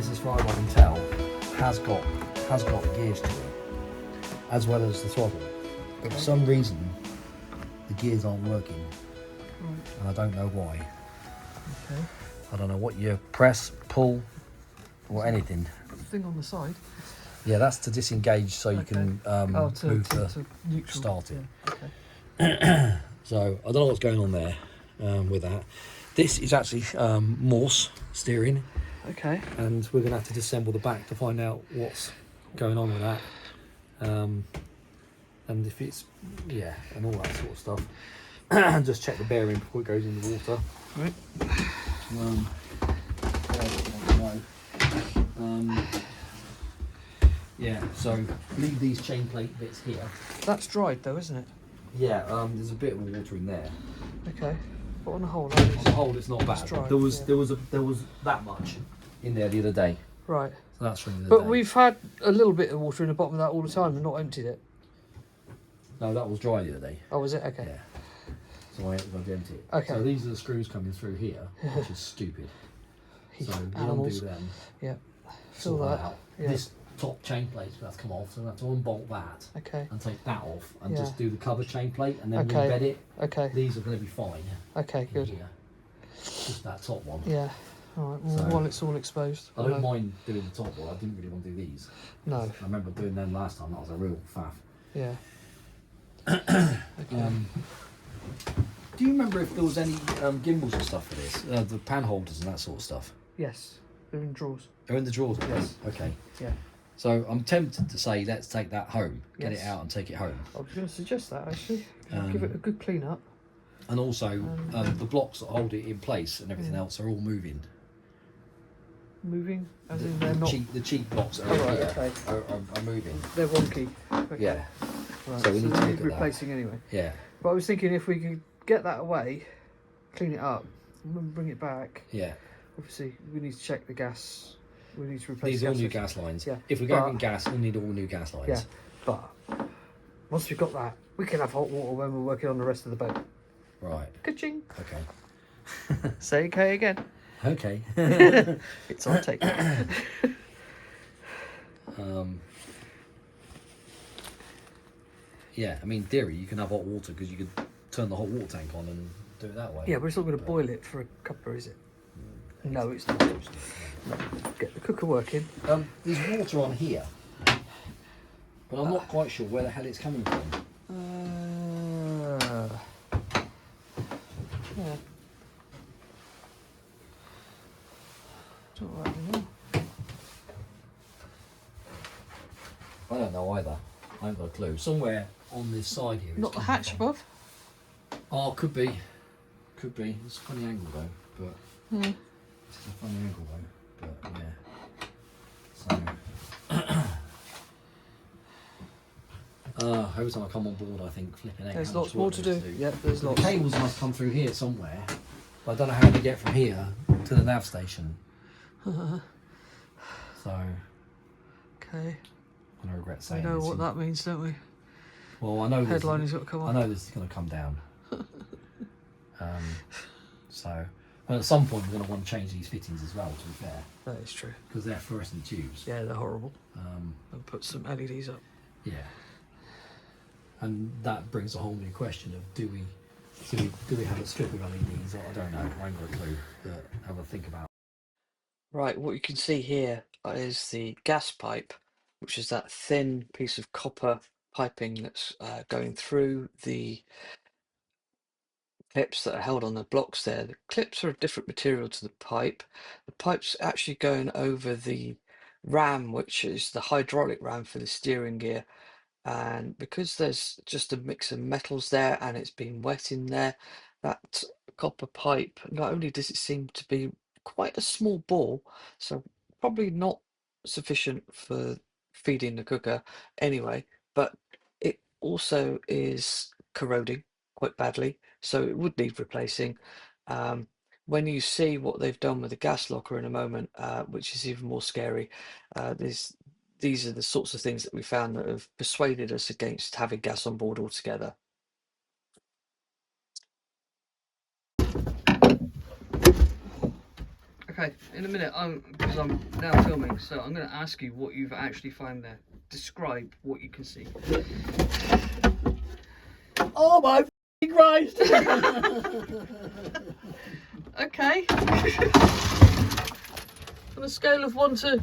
this, as far as I can tell, has got gears to it, as well as the throttle. But for some reason, the gears aren't working, and I don't know why. Okay. I don't know what you press, pull, or anything. Thing on the side. Yeah, that's to disengage, so you can move to neutral. start it. Yeah. Okay. So I don't know what's going on there with that. This is actually Morse steering. Okay. And we're going to have to disassemble the back to find out what's going on with that. And if it's, yeah, and all that sort of stuff. And just check the bearing before it goes in the water. Right. Yeah, so leave these chain plate bits here. That's dried though, isn't it? Yeah, there's a bit of water in there. Okay. But on the whole, On the whole, it's not bad. dry, There was yeah. there was that much in there the other day. Right. So that's from the other But day. we've had a little bit of water in the bottom of that all the time and not emptied it. No, that was dry the other day. Oh, was it? Okay. Yeah. So I had to empty it. Okay. So these are the screws coming through here, which is stupid. So you Animals. undo them. Yeah. Fill Fill that that. out. Yeah. This top chain plate's going to come off, so we have to unbolt that Okay. and take that off and Yeah. just do the cover chain plate and then Okay. rebed it. Okay. These are going to be fine. Okay. in Good. Here. Just that top one. Yeah. All right. Well, So- while it's all exposed. I don't mind doing the top one. I didn't really want to do these. No. I remember doing them last time. That was a real faff. Yeah. Okay. Do you remember if there was any gimbals and stuff for this? The pan holders and that sort of stuff? Yes. They're in drawers. They're in the drawers? Yes. Okay. Yeah. So I'm tempted to say let's take that home, get Yes. it out and take it home. I was going to suggest that actually. Give it a good clean up. And also the blocks that hold it in place and everything else are all moving. Moving, as in they're not. The cheek blocks that are Oh, right, here okay. are moving. They're wonky. Okay. Yeah. Right. So we need to they look at that. replacing anyway. Yeah. But I was thinking if we could get that away, clean it up, and then bring it back. Yeah. Obviously, we need to check the gas. We need to replace These are all new gases. gas lines. Yeah. If we're going But- in gas, we'll need all new gas lines. Yeah, but once we've got that, we can have hot water when we're working on the rest of the boat. Right. Ka-ching. Okay. Say okay again. Okay. It's on take. Yeah, I mean, in theory, you can have hot water because you could turn the hot water tank on and do it that way. Yeah, but it's not going to boil it for a cuppa, is it? No, it's not. Get the cooker working. There's water on here, but I'm not quite sure where the hell it's coming from. Yeah. Don't really know. I don't know either. I haven't got a clue. Somewhere on this side here. it's Not the coming hatch from. above? Oh, could be. Could be. It's a funny angle though, but Hmm. it's a funny angle though. But yeah. So. Every time I come on board, I think flipping out. There's lots more to do. Yeah, there's The lots. cables must come through here somewhere, but I don't know how to get from here to the nav station. So, I'm Okay. gonna regret We saying know this. what that means, don't we? Well, I know this. Headline has got to come I on. know this is going to come down. So, and at some point we're going to want to change these fittings as well. To be fair, That is true. because they're fluorescent tubes. Yeah, they're horrible. Um, And put some LEDs up. yeah. And that brings a whole new question of do we have a strip of LEDs? I don't know. I ain't got a clue. But have a think about. Right, what you can see here is the gas pipe, which is that thin piece of copper piping that's going through the clips that are held on the blocks there. The clips are of different material to the pipe. The pipe's actually going over the ram, which is the hydraulic ram for the steering gear. And because there's just a mix of metals there and it's been wet in there, that copper pipe, not only does it seem to be quite a small bore, so probably not sufficient for feeding the cooker anyway, but it also is corroding quite badly, so it would need replacing. When you see what they've done with the gas locker in a moment, which is even more scary, these are the sorts of things that we found that have persuaded us against having gas on board altogether. Okay, Okay, in a minute, because I'm now filming, so I'm going to ask you what you've actually found there. Describe what you can see. Oh my Christ! Okay. On a scale of 1 to...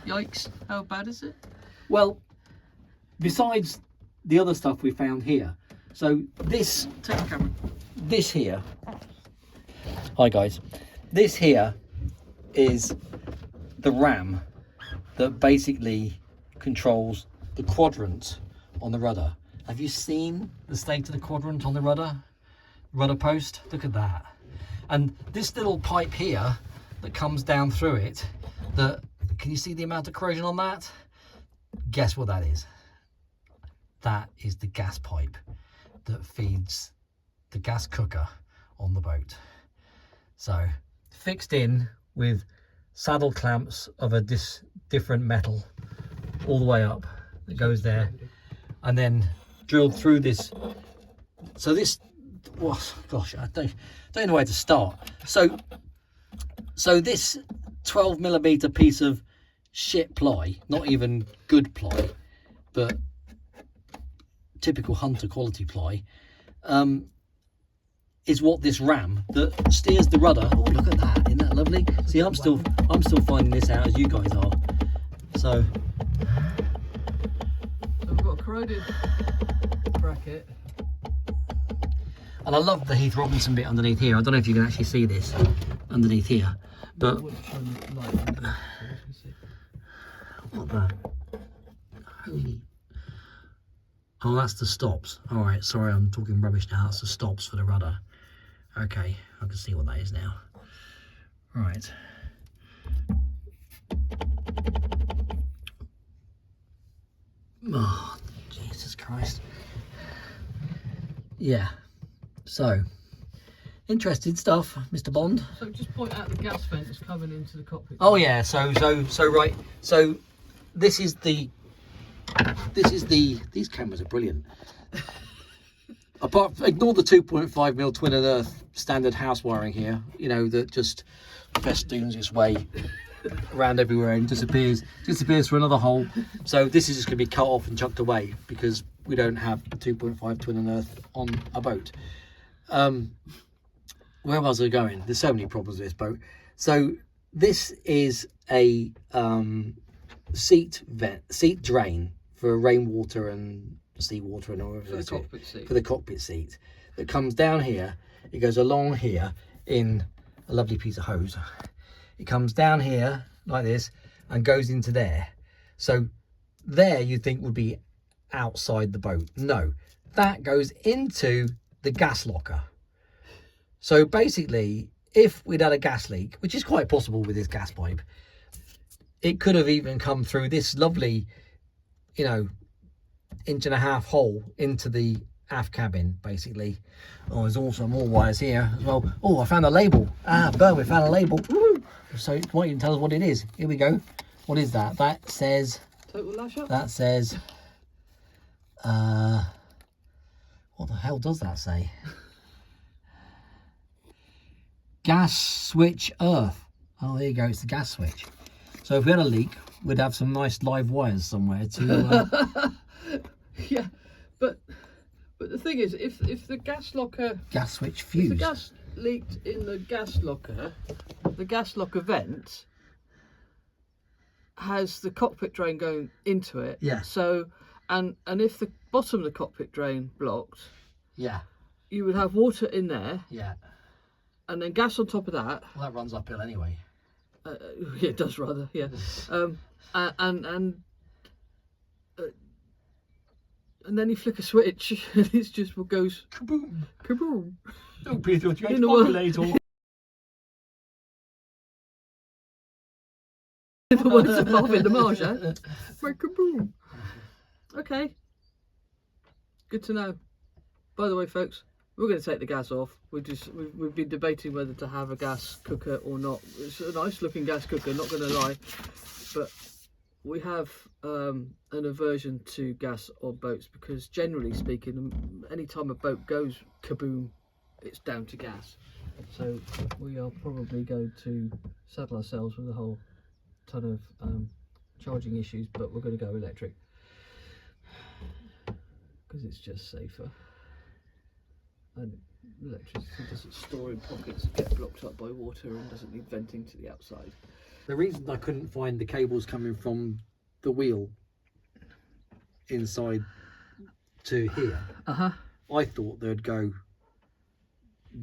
Yikes, how bad is it? Well, besides the other stuff we found here, so this... Take the camera. This here... Hi guys. This here is the RAM that basically controls the quadrant on the rudder. Have you seen the state of the quadrant on the rudder post? Look at that. And this little pipe here that comes down through it, can you see the amount of corrosion on that? Guess what that is? That is the gas pipe that feeds the gas cooker on the boat. So fixed in with saddle clamps of a different metal all the way up that goes there, and then drilled through this. So this, well, gosh, I don't know where to start. So this 12mm piece of shit ply, not even good ply, but typical Hunter quality ply, is what this ram that steers the rudder. Oh, look at that! Isn't that lovely? See, I'm still finding this out as you guys are. So we've got a corroded bracket, and I love the Heath Robinson bit underneath here. I don't know if you can actually see this underneath here, but what the holy. Oh, that's the stops. All right, sorry, I'm talking rubbish now. That's the stops for the rudder. Okay, I can see what that is now. Right. Oh, Jesus Christ. Yeah. So, interesting stuff, Mr. Bond. So just point out the gas vent that's coming into the cockpit. Oh yeah. So right. So this is the. These cameras are brilliant. Ignore the 2.5mm twin and earth standard house wiring here, you know, that just festoons its way around everywhere and disappears for another hole. So this is just going to be cut off and chucked away because we don't have a 2.5 twin and earth on a boat. Where was I going? There's so many problems with this boat. So this is a seat drain for rainwater and seawater and all of that for the cockpit seat that comes down here. It goes along here in a lovely piece of hose. It comes down here like this and goes into there. So there you'd think would be outside the boat. No, that goes into the gas locker. So basically, if we'd had a gas leak, which is quite possible with this gas pipe, it could have even come through this lovely, you know, 1.5-inch hole into the aft cabin, basically. Oh, there's also more wires here as well. Oh, I found a label. We found a label. Woo! So it might even tell us what it is. Here we go. What is that? That says... Total lash up? That says... what the hell does that say? Gas switch earth. Oh, there you go. It's the gas switch. So if we had a leak, we'd have some nice live wires somewhere to... Yeah, but the thing is, if the gas locker... Gas switch fused. If the gas leaked in the gas locker vent has the cockpit drain going into it. Yeah. So, and if the bottom of the cockpit drain blocked... Yeah. You would have water in there. Yeah. And then gas on top of that. Well, that runs uphill anyway. Yeah, it does rather, yeah. And then you flick a switch, and it's just what goes kaboom, kaboom. Oh, Peter, you're In the world. If I wanted to bob in the marsh, eh? Kaboom. Okay. Good to know. By the way, folks, we're going to take the gas off. We've been debating whether to have a gas cooker or not. It's a nice looking gas cooker, not going to lie, but we have an aversion to gas on boats because, generally speaking, any time a boat goes kaboom, it's down to gas. So we are probably going to saddle ourselves with a whole ton of charging issues, but we're going to go electric because it's just safer. And electricity doesn't store in pockets and get blocked up by water and doesn't need venting to the outside. The reason I couldn't find the cables coming from the wheel inside to here, I thought they'd go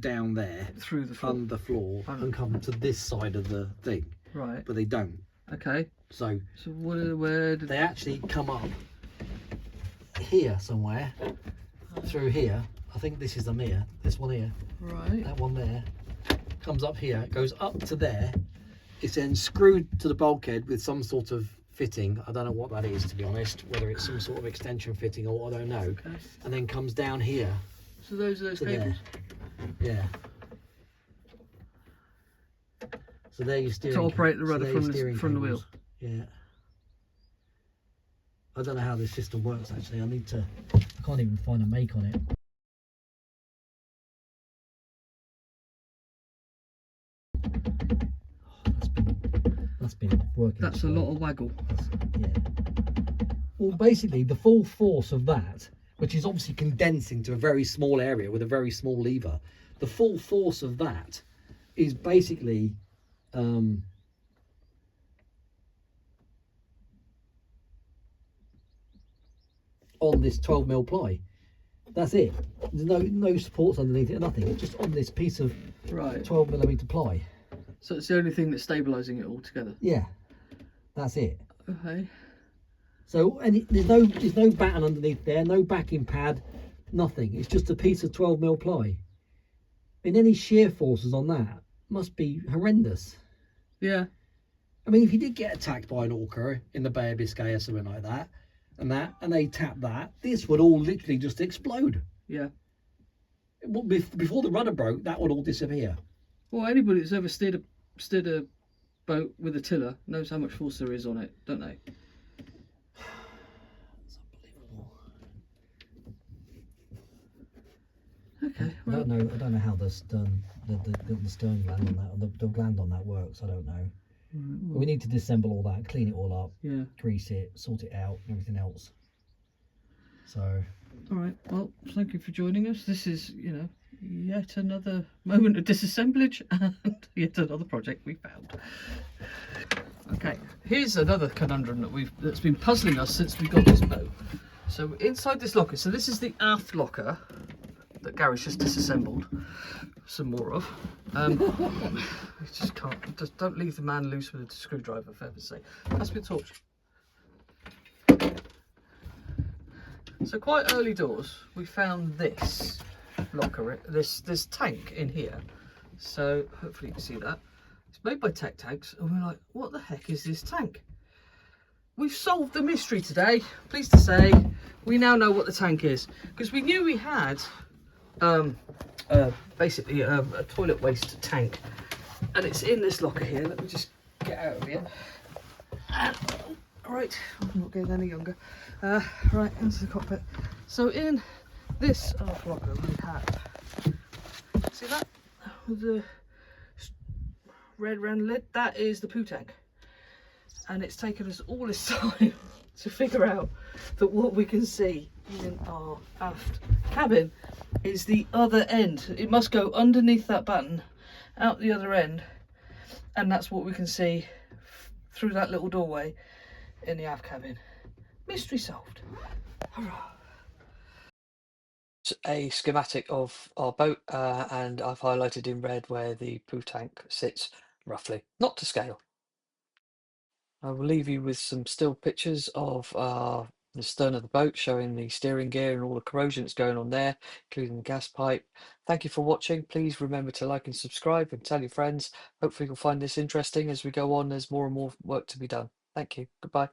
down there through the floor, under the floor, and come to this side of the thing. Right. But they don't. Okay. So where did they actually come up here somewhere through here? I think this is them here. This one here. Right. That one there comes up here, goes up to there. It's then screwed to the bulkhead with some sort of fitting. I don't know what that is, to be honest. Whether it's some sort of extension fitting or what, I don't know. Okay. And then comes down here. So those are those cables? There. Yeah. So there you steering. To operate the rudder from the wheel. Yeah. I don't know how this system works actually. I can't even find a make on it. That's been working. That's a lot of waggle. Yeah. Well, basically, the full force of that, which is obviously condensing to a very small area with a very small lever, the full force of that is basically on this 12mm ply. That's it. There's no supports underneath it, nothing. It's just on this piece of 12mm ply. So it's the only thing that's stabilising it all together? Yeah, that's it. Okay. So there's no batten underneath there, no backing pad, nothing. It's just a piece of 12mm ply. I mean, any shear forces on that must be horrendous. Yeah. I mean, if you did get attacked by an orca in the Bay of Biscay or something like that, and they tap that, this would all literally just explode. Yeah. Before the rudder broke, that would all disappear. Well, anybody that's ever steered a boat with a tiller knows how much force there is on it, don't they? It's unbelievable. Okay. Well, I don't know how the stern gland on that, the gland on that works. I don't know. Well, we need to disassemble all that, clean it all up, grease it, sort it out, and everything else. So. All right. Well, thank you for joining us. This is, yet another moment of disassemblage and yet another project we found. Okay, here's another conundrum that's been puzzling us since we got this boat. So inside this locker, so this is the aft locker that Gary's just disassembled some more of. Just don't leave the man loose with a screwdriver, for heaven's sake. Pass me a torch. So quite early doors, we found this locker, this tank in here. So hopefully you can see that. It's made by Tech Tanks, and we're like, what the heck is this tank? We've solved the mystery today. Pleased to say, we now know what the tank is, because we knew we had basically a toilet waste tank, and it's in this locker here. Let me just get out of here. Right, I'm not getting any younger. Right, into the cockpit. So in this locker we have, see that with the red round lid? That is the poo tank, and it's taken us all this time to figure out that what we can see in our aft cabin is the other end. It must go underneath that button, out the other end, and that's what we can see through that little doorway in the aft cabin. Mystery solved. Hurrah. It's a schematic of our boat, and I've highlighted in red where the poo tank sits roughly, not to scale. I will leave you with some still pictures of the stern of the boat, showing the steering gear and all the corrosion that's going on there, including the gas pipe. Thank you for watching. Please remember to like and subscribe and tell your friends. Hopefully you'll find this interesting as we go on. There's more and more work to be done. Thank you. Goodbye.